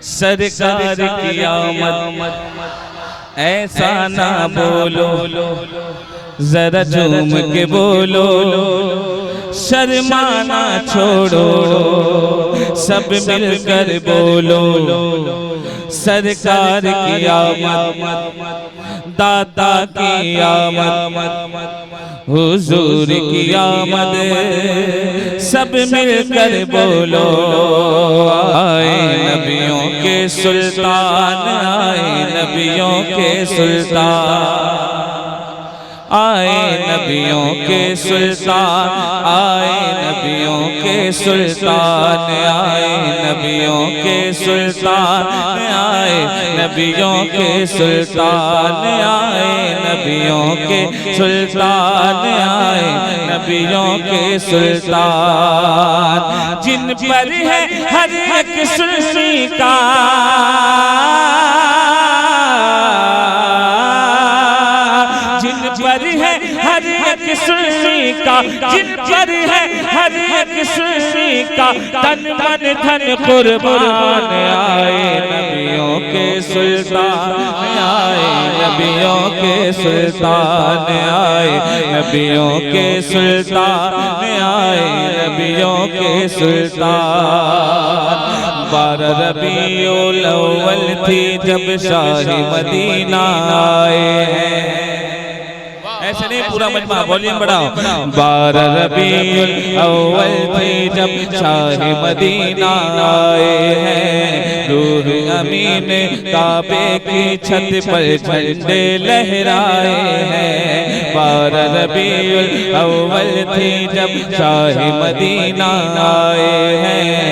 सरकार की आमद ऐसा ना बोलो, जरा झूम के बोलो, शर्माना छोड़ो, सब मिलकर बोलो, सरकार की आमद, दादा की आमद, हुजूर की आमद, सब मिलकर बोलो, आए नबियों के सुल्तान, आए नबियों के सुल्तान, आए नबियों के सुल्तान, आए नबियों के सुल्तान, आए नबियों के सुल्तान, आए नबियों के सुल्तान, आए नबियों के सुल्तान, आए नबियों के सुल्तान, जिन पर है हर एक सुन्नी का, हर एक सुन्नी का, जिन पर है हर एक सुन्नी का, तन मन धन कुर्बान, आए नबियों के सुल्तान, आए नबियों के सुल्तान, आए नबियों के सुल्तान, आए नबियों के सुल्तान। 12 रबीउल अव्वल थी जब शाही मदीना आए हैं, ऐसे नहीं पूरा मजमा, वॉल्यूम बढ़ाओ। 12 रबीउल अव्वल थी जब शाही मदीना आए हैं, रूह अमीन काबे की छत पर झंडे लहराए हैं। 12 रबीउल अव्वल थी जब शाही मदीना आए हैं,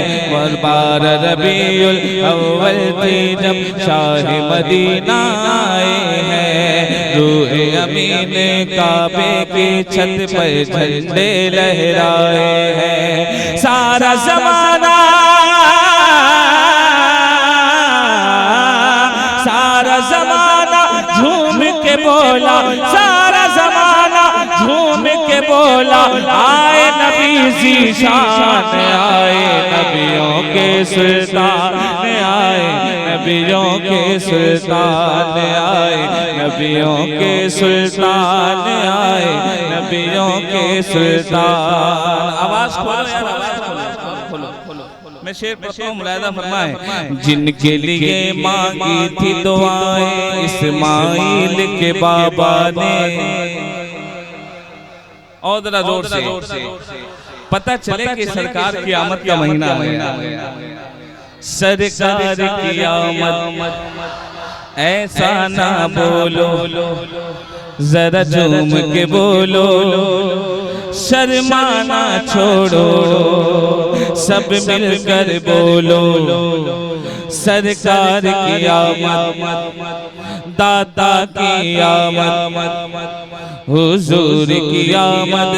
12 रबीउल अव्वल थी जब शाही मदीना आए हैं, रूह अमीन काबे की छत पर झंडे लहराए हैं। सारा ज़माना, सारा ज़माना झूम के बोला, सारा ज़माना झूम के बोला, आए नबी ज़ीशान, आए नबियों के सुल्तान, आए नबियों के सुल्तान, आए नबियों के सुल्तान, आए नबियों के सुल्तान। आवाज खोलो यार, आवाज खोलो, मैं शेर पढ़ता हूँ, मुलाहिजा फरमाए। जिनके लिए मांगी थी दुआएं इस्माइल के बाबा ने, और जरा जोर से पता चले कि सरकार की आमद का महीना है। सरकार की आमद ऐसा ना बोलो, जरा झूम के बोलो, शर्माना छोड़ो, सब मिलकर बोलो, सरकार की आमद, दादा की आमद, हुजूर की आमद,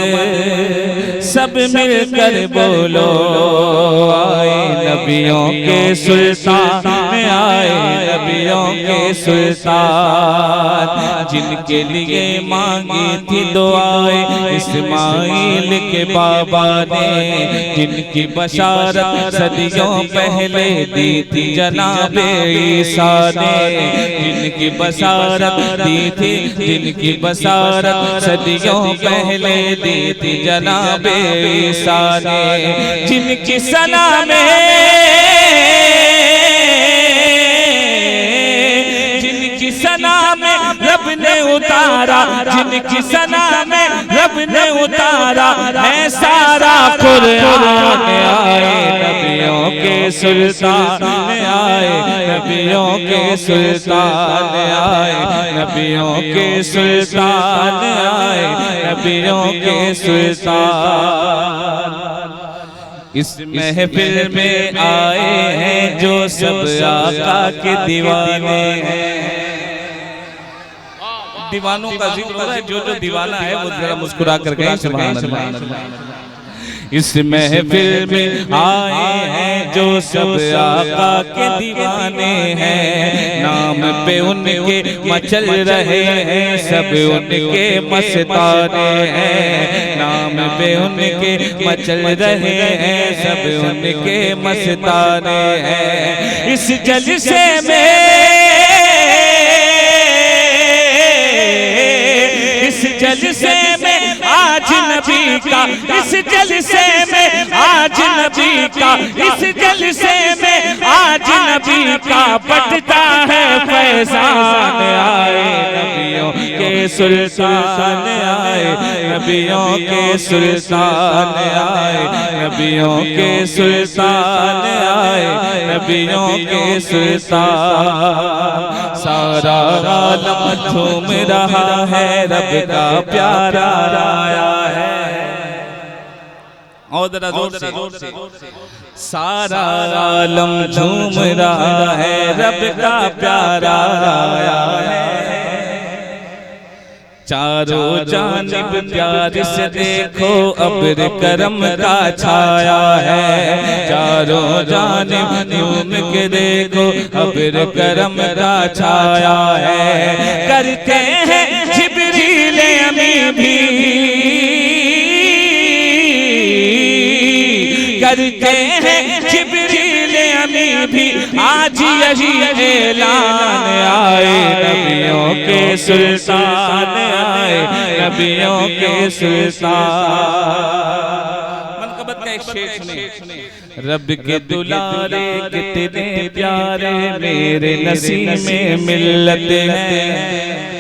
सब मिलकर बोलो, आए नबियों के सुल्तान, आए नबियों के सुल्तान, जिनके लिए मांगी थी दुआएं इस्माइल के बाबा ने, जिनकी बशारत सदियों पहले दी थी जनाबे ईसा ने, जिनकी बशारत दी थी, जिनकी बशारत सदियों पहले दी थी जनाबे ईसा ने, जिनकी सना में, जिनकी सना में रब ने उतारा, जिनकी सना में रब ने उतारा है सारा कुरान, आए नबियों के सुल्तान, आए नबियों के सुल्तान, आए नबियों के सुल्तान, आए नबियों के सुल्तान। इस महफिल में आए हैं जो सब आका के दीवाने हैं। दीवानों का जिक्र हो रहा है, जो जो दीवाना है वो जरा मुस्कुरा कर गए सुभान अल्लाह। इस महफिल में आए हैं जो सब आका के दीवाने हैं, नाम पे उनके मचल रहे हैं सब उनके मस्ताने हैं, नाम पे उनके मचल रहे हैं सब उनके मस्ताने हैं। इस जलसे में जलसे में आज नबी का, इस जलसे में आज नबी का, इस जलसे में आज नबी का बटता है फैज़ान। आए नबियों के सुल्तान आए, नबियों के सुल्तान आए, नबियों के सुल्तान आए, नबियों के सुल्तान। सारा आलम झूम रहा है, रब का प्यारा आया है। और जरा जोर से। सारा आलम झूम रहा है, रब का प्यारा आया है। चारों जानिब प्यार से देखो अब्र करम का छाया है, चारों जानिब झूम के देखो अब्र करम का छाया है। करते हैं जिब्रील अमीन भी, करते हैं जिब्रील अमीन भी, आज यही ऐलान। आए नबियों के सुल्तान आए, नबियों के सुल्तान। मनक़बत का एक शेर सुने। रब के दुलारे कितने प्यारे मेरे नसीब में मिल्लत है,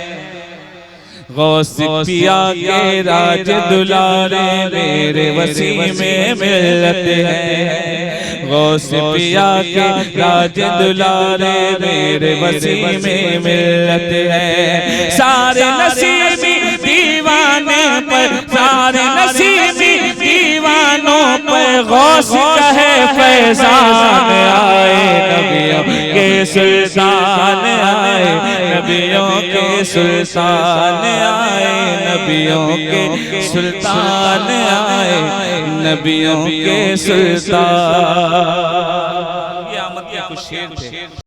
गौस पिया के राज दुलारे मेरे वसी में मिल्लत है, गौस पिया के राज दुलारे मेरे वसी में मिल्लत है। सारे नसीबी दीवाने पर, सारे नसीबी दीवानों पर गौस का है फैज़ान। आए नबियों के सुल्तान आए, नबियों के सुल्तान आए, नबियों के सुल्तान आए, नबियों के सुल्तान। ये आमद के कुछ शेर थे।